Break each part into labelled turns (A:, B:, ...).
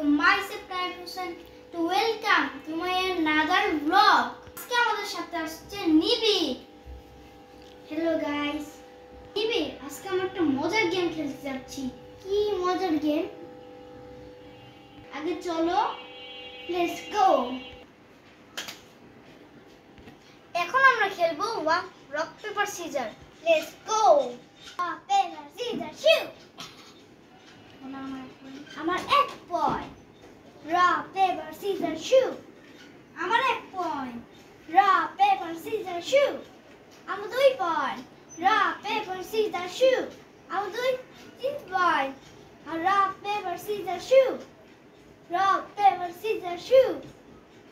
A: Assalamualaikum, myself Naif Hussain to welcome to my another vlog. আজকে আমাদের সাথে আসছে নিবি। Hello guys. নিবি, আজকে আমরা একটা মজার গেম খেলতে যাচ্ছি। কি মজার গেম? আগে চলো, let's go. এখন আমরা খেলবো rock paper scissors. Let's go. Rock paper scissors shoot. আমার 1 point. Rock paper scissors shoot. আমার 1 point. Rock paper scissors shoot. আমার 2 point. Rock paper scissors shoot. আমার 3 point. Rock paper scissors shoot. Rock paper scissors shoot.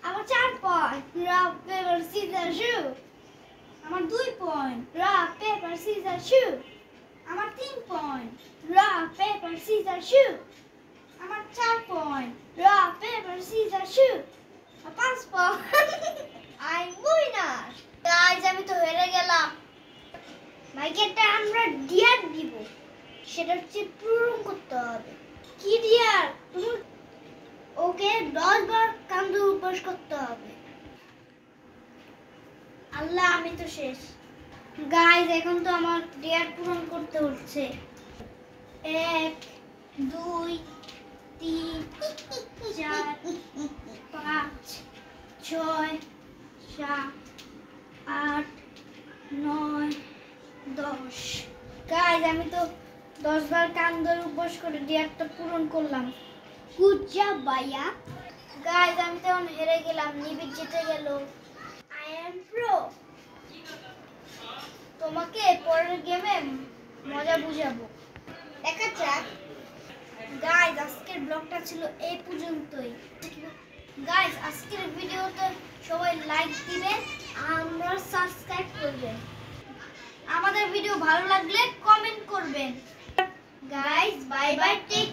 A: আমার 4 point. Rock paper scissors shoot. আমার 2 point. Rock paper scissors shoot. আমার 3 point. Rock paper scissors shoot. আমার 4 point. Rock paper scissors shoot. 5 point. I'm winner. Guys, আমি তো হেরে গেলাম। ভাইকেটা আমরা deer দিব। সেটা হচ্ছে পূরণ করতে হবে। কি ডিয়ার? তুমি ওকে 10 বার কান্দু উপোস করতে হবে। আল্লাহ, আমি তো শেষ। গাইস, এখন তো আমার ডিয়ার পূরণ করতে হচ্ছে। 1 2 3 4 5 6 7 8 9 10। গাইস, আমি তো 10 বার কান্দর উপোস করে ডিয়ারটা পূরণ করলাম। গুড জব ভাইয়া। গাইস, আমি তো হেরে গেলাম। নিবি জিতে গেল। I am pro. তোমাকে পরের গেমে মজা বুঝাবো। দেখা যাক। গাইস, আজকের ব্লগটা ছিল এই পর্যন্তই। গাইস, আজকের ভিডিওতে সবাই লাইক দিবেন, আমরা সাবস্ক্রাইব করবেন। আমাদের ভিডিও ভালো লাগলে কমেন্ট করবেন। Guys, bye bye, take